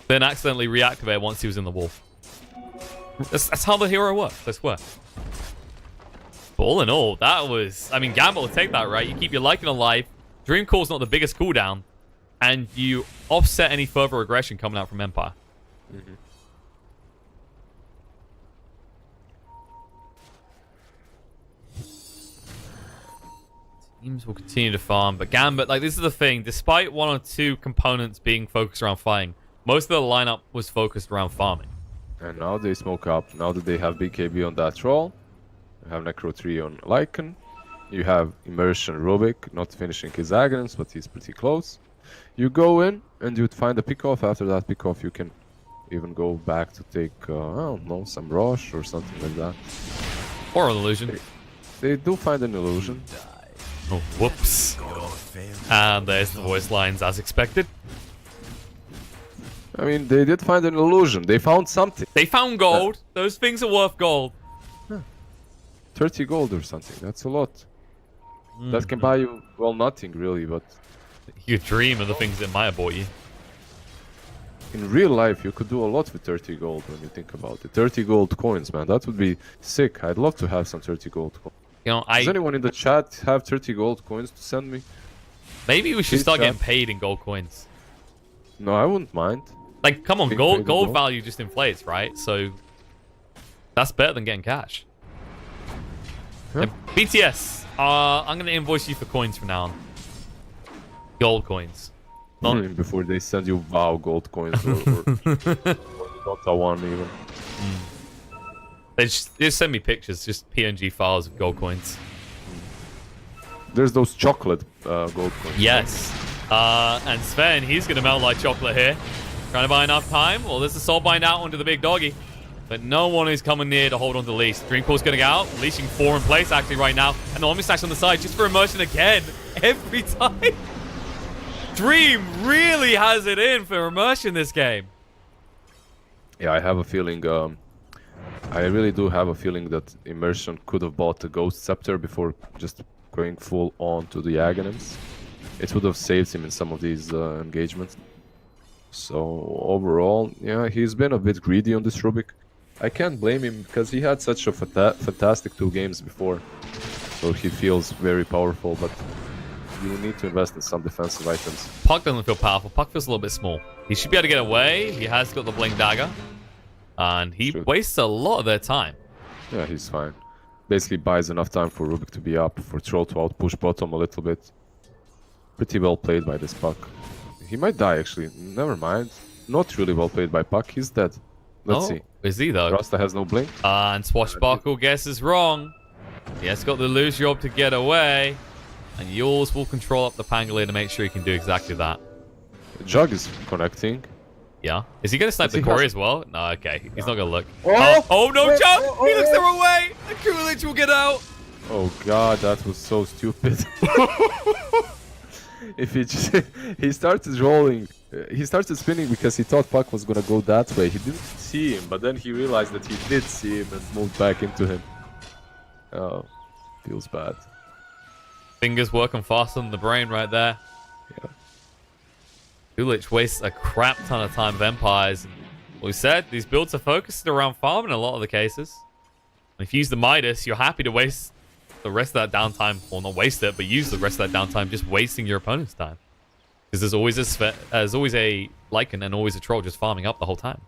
Then accidentally reactivated once he was in the wall. That's how the hero works, I swear. But all in all, that was... I mean, Gambit will take that, right? You keep your Lycan alive. Dream Call's not the biggest cooldown. And you offset any further aggression coming out from Empire. Mm-hmm. Teams will continue to farm, but Gambit, like, this is the thing. Despite one or two components being focused around fighting, most of the lineup was focused around farming. And now they smoke up. Now that they have BKB on that Troll, they have Necro 3 on Lycan. You have Immersion Rubik not finishing his Aghanims, but he's pretty close. You go in and you'd find a pick-off. After that pick-off, you can even go back to take, I don't know, some Rosh or something like that. Or an illusion. They do find an illusion. Oh, whoops. And there's the voice lines as expected. I mean, they did find an illusion. They found something. They found gold. Those things are worth gold. 30 gold or something. That's a lot. That can buy you, well, nothing really, but You dream of the things that might have bought you. in real life, you could do a lot with 30 gold when you think about it. 30 gold coins, man. That would be sick. I'd love to have some 30 gold coins. You know, Does anyone in the chat have 30 gold coins to send me? maybe we should Please, start chat. getting paid in gold coins. No, I wouldn't mind. Like, come on, Being paid gold in gold gold? value just inflates, right? So that's better than getting cash. Yeah. And BTS, I'm gonna invoice you for coins from now on. Gold coins. Not Before they send you WoW gold coins or Dota 1 even. They just send me pictures, just PNG files of gold coins. There's those chocolate gold coins. Yes. And Sven, he's going to melt like chocolate here. Trying to buy enough time. Well, there's a soul bind out onto the big doggy. But no one is coming near to hold on to the leash. Dreamcore's going to go out. Leashing 4 in place actually right now. And the Omni Slash on the side just for immersion again. Every time. Dream really has it in for immersion this game. Yeah, I have a feeling. I really do have a feeling that Immersion could have bought the Ghost Scepter before just going full on to the Aghanims. It would have saved him in some of these engagements. So overall, yeah, he's been a bit greedy on this Rubik. I can't blame him because he had such a fantastic 2 games before. So he feels very powerful, but you need to invest in some defensive items. Puck doesn't feel powerful. Puck feels a little bit small. He should be able to get away. He has got the Bling Dagger. And he wastes a lot of their time. Yeah, he's fine. Basically buys enough time for Rubik to be up, for Troll to outpush bottom a little bit. Pretty well played by this Puck. He might die actually. Never mind. Not really well played by Puck. He's dead. Let's see. Is he though? Rasta has no blink. And Swashbuckle guesses wrong. He has got the loose job to get away. And Yules will control up the Pangolier to make sure he can do exactly that. Jug is connecting. Yeah. Is he going to snipe the Corey as well? No, okay. He's not going to look. Oh! Oh, no, Wait, Jug! oh, He looks oh. the wrong way! The Coolidge will get out! Oh god, that was so stupid. If he just, he started rolling, he started spinning because he thought Puck was gonna go that way. He didn't see him, but then he realized that he did see him and moved back into him. Oh, feels bad. Fingers working faster than the brain right there. Yeah. Coolidge wastes a crap ton of time with Empires. Well, we said these builds are focused around farming in a lot of the cases. And if you use the Midas, you're happy to waste the rest of that downtime. Well, not waste it, but use the rest of that downtime just wasting your opponent's time. Because there's always a Lycan and always a Troll just farming up the whole time.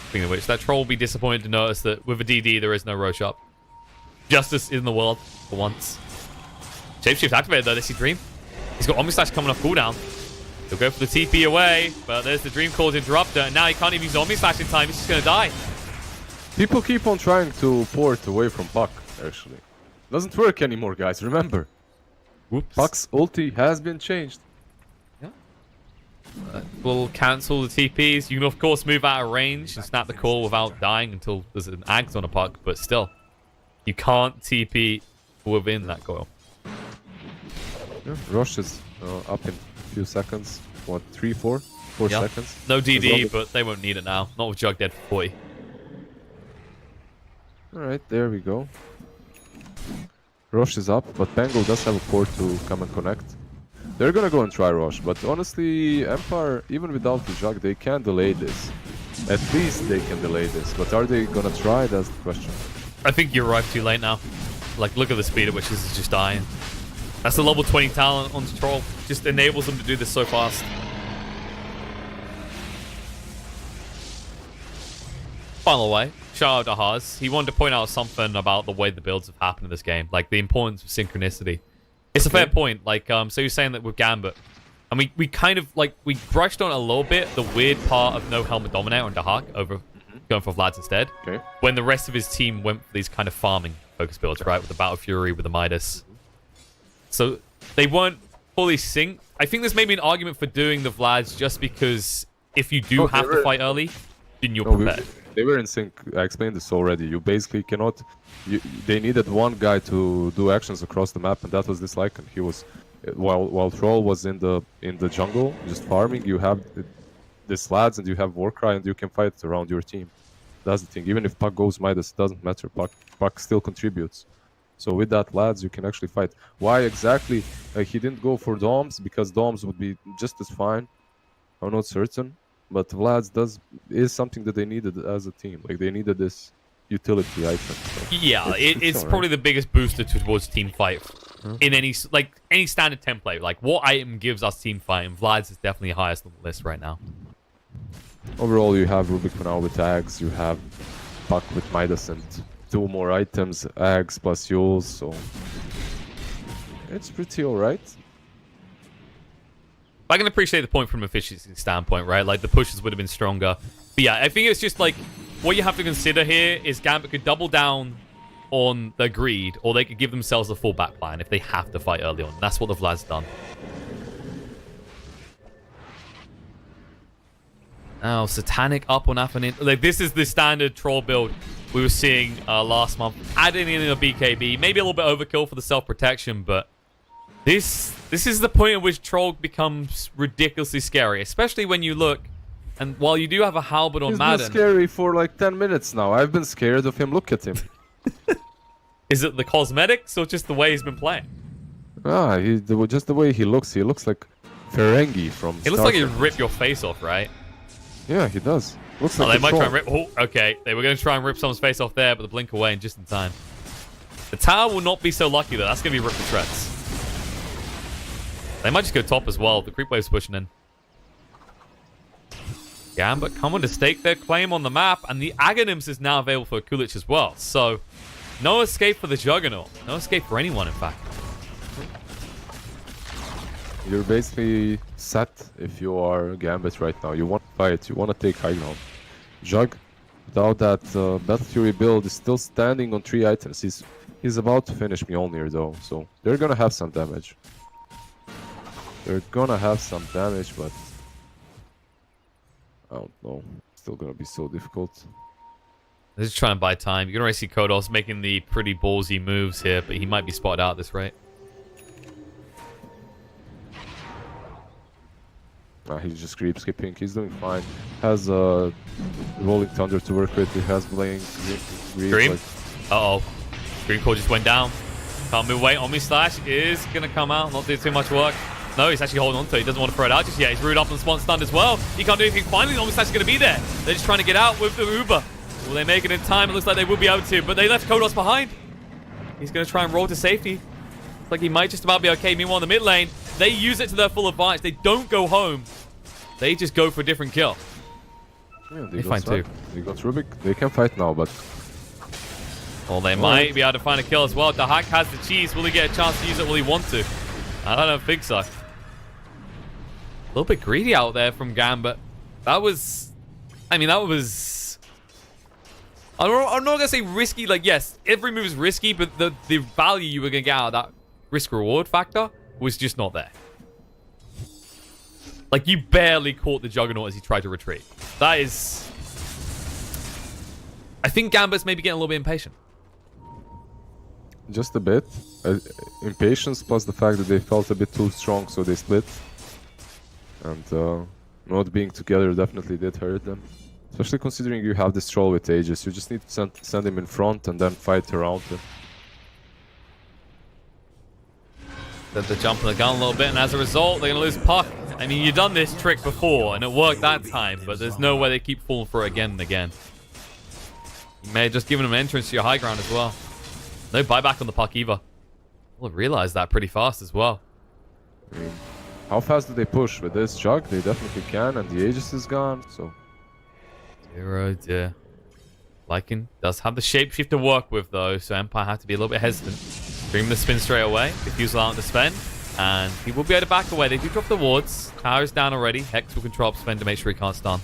Speaking of which, that Troll will be disappointed to notice that with a DD, there is no Rosh up. Justice in the world for once. Shapeshift activated though, does he Dream? He's got Omni Slash coming off cooldown. He'll go for the TP away, but there's the Dream Call's Interrupter, and now he can't even use Omni Slash in time. He's just going to die. People keep on trying to port away from Puck, actually. Doesn't work anymore, guys, remember. Whoops. Puck's ulti has been changed. Yeah. We'll cancel the TPs. You can, of course, move out of range and snap the call without dying until there's an Ags on a Puck, but still. You can't TP within that coil. Yeah, Rosh is up in a few seconds. What, 3, 4? 4 Yeah. seconds? No DD, as- but they won't need it now. Not with Jug dead for 40. Alright, there we go. Rosh is up, but Pango does have a port to come and connect. They're gonna go and try Rosh, but honestly, Empire, even without the Jug, they can delay this. At least they can delay this, but are they gonna try? That's the question. I think you arrived too late now. Like, look at the speed at which this is just dying. That's the level 20 talent on Troll. Just enables them to do this so fast. Final way, shout out to Haas. He wanted to point out something about the way the builds have happened in this game. Like, the importance of synchronicity. It's a fair point. Like, so you're saying that with Gambit. And we kind of, like, we brushed on a little bit the weird part of no Helmet Dominator on Dahak over going for Vlad's instead. Okay. When the rest of his team went for these kind of farming focus builds, right? With the Battle Fury, with the Midas. So they weren't fully synced. I think there's maybe an argument for doing the Vlads just because if you do have to fight early, then you're prepared. They were in sync. I explained this already. You basically cannot... they needed one guy to do actions across the map, and that was this Lycan. He was... While Troll was in the jungle, just farming, you have the Slads and you have Warcry, and you can fight around your team. That's the thing. Even if Puck goes Midas, it doesn't matter. Puck still contributes. So with that Lads, you can actually fight. Why exactly he didn't go for Doms? Because Doms would be just as fine. I'm not certain. But Vlad's is something that they needed as a team. Like, they needed this utility item. So yeah, it's probably the biggest booster towards team fight in any standard template. Like, what item gives us team fight? And Vlad's is definitely highest on the list right now. Overall, you have Rubik for now with Ags. You have Puck with Midas and 2 more items, Ags plus Yules. So it's pretty alright. I can appreciate the point from an efficiency standpoint, right? Like, the pushes would have been stronger. But yeah, I think it's just like, what you have to consider here is Gambit could double down on their greed, or they could give themselves a fallback plan if they have to fight early on. That's what the Vlad's done. Now, Satanic up on Aphonin. Like, this is the standard troll build we were seeing last month. Adding in a BKB, maybe a little bit overkill for the self-protection, but this is the point at which troll becomes ridiculously scary, especially when you look, and while you do have a halberd on Madden... He's been scary for like 10 minutes now. I've been scared of him. Look at him. Is it the cosmetics or just the way he's been playing? Just the way he looks. He looks like Ferengi from He looks like he'd rip your face off, right? Yeah, he does. Looks like they might try and rip... Oh, okay. They were going to try and rip someone's face off there, but they blink away and just in time. The tower will not be so lucky, though. That's going to be ripped to shreds. They might just go top as well. The creep wave's pushing in. Gambit coming to stake their claim on the map, and the Aghanim's is now available for Kulich as well. So, no escape for the Juggernaut. No escape for anyone, in fact. You're basically set if you are Gambit right now. You want to fight, you want to take high ground. Jug, without that Battle Fury build, is still standing on 3 items. He's about to finish Mjolnir though, so they're gonna have some damage. They're gonna have some damage, but I don't know. Still gonna be so difficult. They're just trying to buy time. You're gonna see Kodos making the pretty ballsy moves here, but he might be spotted out at this rate. He's just creep skipping. He's doing fine. Has Rolling Thunder to work with. He has Blink. Scream. Like... Uh-oh. Scream Core just went down. Can't move away. Omni Slash is going to come out. Not do too much work. No, he's actually holding on to it. He doesn't want to throw it out just yet. He's rooted up and spawn stunned as well. He can't do anything. Finally, Omni Slash is going to be there. They're just trying to get out with the Uber. Will they make it in time? It looks like they will be able to, but they left Kodos behind. He's going to try and roll to safety. Looks like he might just about be okay. Meanwhile, in the mid lane, they use it to their full advantage. They don't go home. They just go for a different kill. Yeah, they find 2. They got Rubik. They can fight now, but... Well, they might be able to find a kill as well. Dahak has the cheese. Will he get a chance to use it? Will he want to? I don't think so. A little bit greedy out there from Gambit. That was... I mean, that was... I'm not going to say risky. Like, yes, every move is risky, but the value you were going to get out of that risk-reward factor was just not there. Like, you barely caught the Juggernaut as he tried to retreat. That is... I think Gambit's maybe getting a little bit impatient. Just a bit. Impatience plus the fact that they felt a bit too strong, so they split. And not being together definitely did hurt them. Especially considering you have this troll with Aegis. You just need to send him in front and then fight around him. They're jumping the gun a little bit, and as a result, they're going to lose Puck. I mean, you've done this trick before, and it worked that time, but there's no way they keep falling for it again and again. You may have just given them an entrance to your high ground as well. No buyback on the Puck either. We'll realize that pretty fast as well. I mean, how fast do they push? With this Jug, they definitely can, and the Aegis is gone, so... 0 dear. Lycan does have the shapeshift to work with, though, so Empire have to be a little bit hesitant. Dream the spin straight away. Diffuse allowing to spend. And he will be able to back away. They do drop the wards. Tower is down already. Hex will control up spend to make sure he can't stun.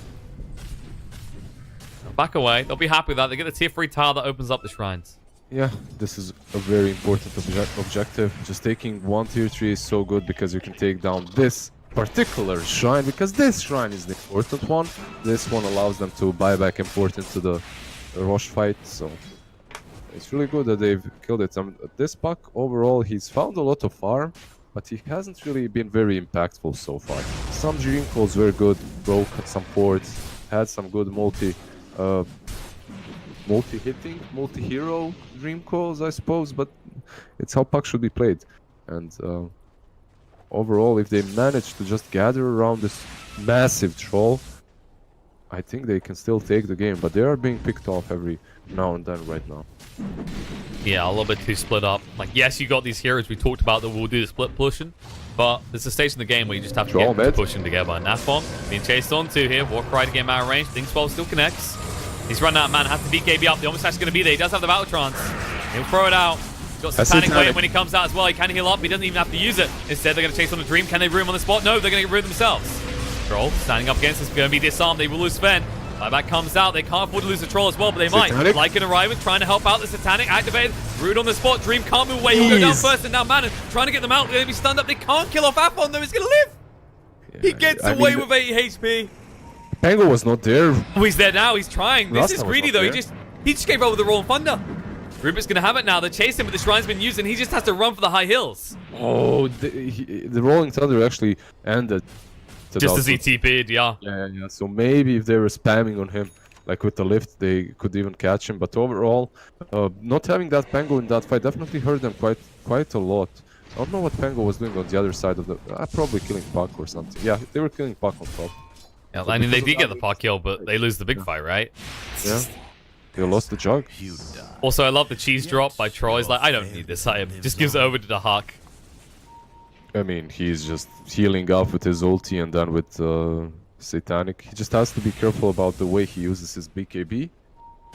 back away. They'll be happy with that. They get the tier 3 tile that opens up the shrines. Yeah, this is a very important objective. Just taking one tier 3 is so good because you can take down this particular shrine, because this shrine is the important one. This one allows them to buy back importance to the Roche fight, so it's really good that they've killed it. This puck, overall, he's found a lot of farm, but he hasn't really been very impactful so far. Some dream calls were good, broke some ports, had some good multi-hitting, multi-hero dream calls, I suppose, but it's how puck should be played. And overall, if they manage to just gather around this massive troll, I think they can still take the game, but they are being picked off every now and then right now. Yeah, a little bit too split up. Like, yes, you got these heroes we talked about that will do the split pushing, but there's a stage in the game where you just have to get them pushing together. And Nafon being chased on too here. Warcry to get him out of range. Thingswell still connects. He's running out of mana, has to BKB up. The Omnislash is going to be there. He does have the Battle Trance. He'll throw it out. He's got Satanic waiting when he comes out as well. He can heal up. He doesn't even have to use it. Instead, they're going to chase on the Dream. Can they ruin him on the spot? No, they're going to get ruined themselves. Troll standing up against this is going to be disarmed. They will lose Sven. Buyback comes out. They can't afford to lose the Troll as well, but they might. Like an Arrival, trying to help out the Satanic. Activated. Rude on the spot. Dream can't move away. He'll go down first, and now Manon trying to get them out. They're going to be stunned up. They can't kill off Afon, though. He's going to live. Yeah, he gets away with 80 HP. Pango was not there. Oh, he's there now. He's trying. This is greedy, though. He just gave over the Rolling Thunder. Rupert's going to have it now. They're chasing, but the Shrine's been used, and he just has to run for the high hills. Oh, the Rolling Thunder actually ended. Just as he TP'd, yeah. Yeah. So maybe if they were spamming on him, like with the lift, they could even catch him. But overall, not having that Pango in that fight definitely hurt them quite a lot. I don't know what Pango was doing on the other side of the... probably killing Puck or something. Yeah, they were killing Puck on top. Yeah, I mean, they did get the Puck kill, but they lose the big fight, right? Yeah. They lost the jug. Also, I love the cheese drop by Troy. He's like, I don't need this item. Just gives it over to the Hawk. I mean, he's just healing up with his ulti and then with Satanic. He just has to be careful about the way he uses his BKB.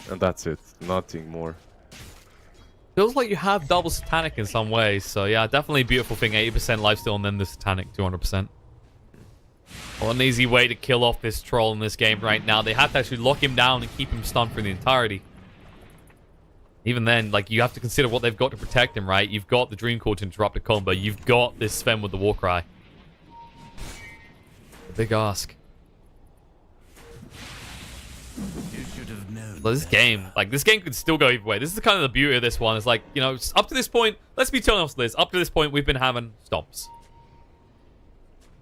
And that's it. Nothing more. Feels like you have double Satanic in some ways. So yeah, definitely a beautiful thing. 80% lifesteal and then the Satanic 200%. Well, an easy way to kill off this Troll in this game right now. They have to actually lock him down and keep him stunned for the entirety. Even then, like, you have to consider what they've got to protect him, right? You've got the Dream Core to interrupt the combo. You've got this Sven with the Warcry. A big ask. Well, this game could still go either way. This is kind of the beauty of this one. It's like, you know, up to this point, let's be totally honest with this. Up to this point, we've been having stomps.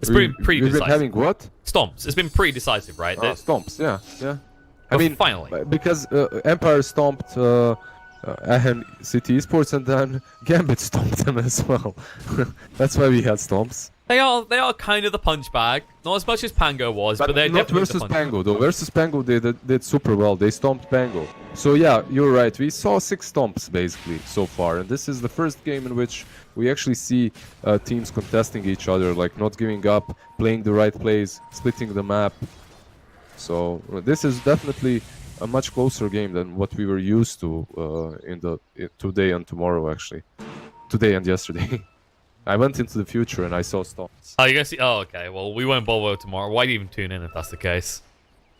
It's pretty decisive. We've been having what? Stomps. It's been pretty decisive, right? Stomps, yeah. I mean, finally. Because Empire stomped Ahen City Esports and then Gambit stomped them as well. That's why we had stomps. They are kind of the punch bag. Not as much as Pango was, but they're not definitely versus Pango though. Versus Pango they did super well. They stomped Pango. So yeah, you're right. We saw 6 stomps basically so far, and this is the first game in which we actually see teams contesting each other, like not giving up, playing the right plays, splitting the map. So this is definitely a much closer game than what we were used to today and tomorrow, actually. Today and yesterday. I went into the future and I saw stomps. Oh, you guys see? Oh, okay. Well, we won't bother tomorrow. Why do you even tune in if that's the case?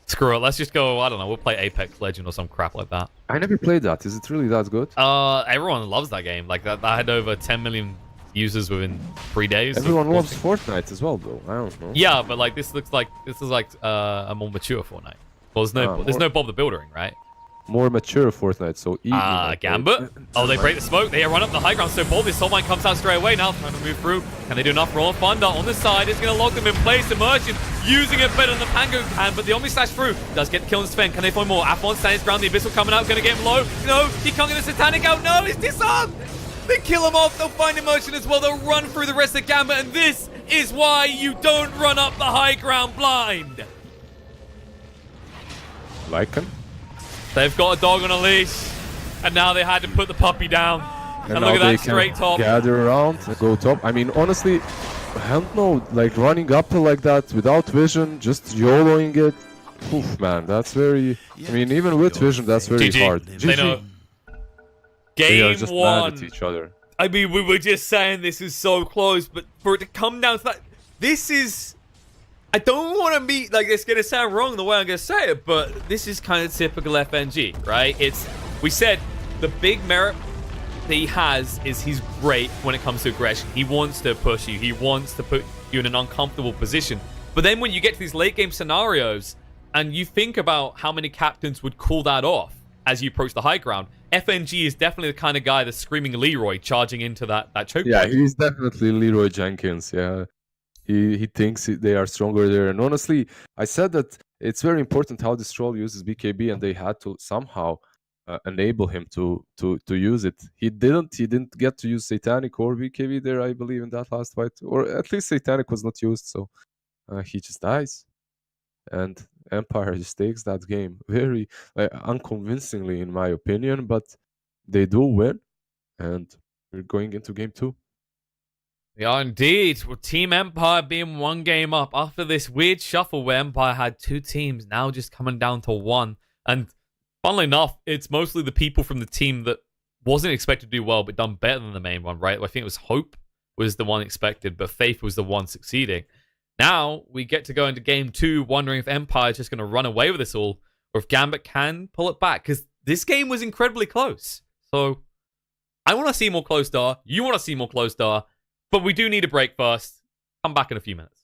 Screw it. Let's just go, I don't know, we'll play Apex Legend or some crap like that. I never played that. Is it really that good? Everyone loves that game. Like, that had over 10 million users within 3 days. Everyone loves Fortnite as well, though. I don't know. Yeah, but like, this is like a more mature Fortnite. Well, there's no Bob the Builder ring, right? More mature Fortnite, so Gambit. Oh, they break the smoke. They run up the high ground so bold. This Soulmine comes out straight away now, trying to move through. Can they do enough? Roll Thunder on the side. It's going to lock them in place. Immersion using it better than the Pango can, but the Omni Slash through does get the kill on Sven. Can they find more? Afon stands his ground. The Abyssal coming out, going to get him low. No, he can't get the Satanic out. No, he's disarmed. They kill him off. They'll find Immersion as well. They'll run through the rest of Gambit, and this is why you don't run up the high ground blind. Like him? They've got a dog on a leash, and now they had to put the puppy down. And look at that straight top. Gather around and go top. I mean, honestly, I don't know, like running up like that without vision, just YOLOing it. Oof, man, that's very. I mean, even with vision, that's very GG. hard. They know. They are Game just one. mad at each other. I mean, we were just saying this is so close, but for it to come down to that, this is I don't want to be like, it's going to sound wrong the way I'm going to say it, but this is kind of typical FNG, right? We said the big merit that he has is he's great when it comes to aggression. He wants to push you. He wants to put you in an uncomfortable position. But then when you get to these late game scenarios and you think about how many captains would call that off as you approach the high ground, FNG is definitely the kind of guy that's screaming Leroy charging into that choke. Yeah, he's definitely Leroy Jenkins. Yeah. He thinks they are stronger there. And honestly, I said that it's very important how this troll uses BKB, and they had to somehow enable him to use it. He didn't get to use Satanic or BKB there, I believe, in that last fight. Or at least Satanic was not used, so he just dies. And Empire just takes that game very unconvincingly, in my opinion, but they do win, and we're going into game 2. We are indeed. With Team Empire being 1 game up after this weird shuffle where Empire had 2 teams, now just coming down to 1. And funnily enough, it's mostly the people from the team that wasn't expected to do well but done better than the main one, right? I think it was Hope was the one expected, but Faith was the one succeeding. Now we get to go into game 2 wondering if Empire is just going to run away with this all or if Gambit can pull it back, because this game was incredibly close. So I want to see more close star. You want to see more close star. But we do need a break first. Come back in a few minutes.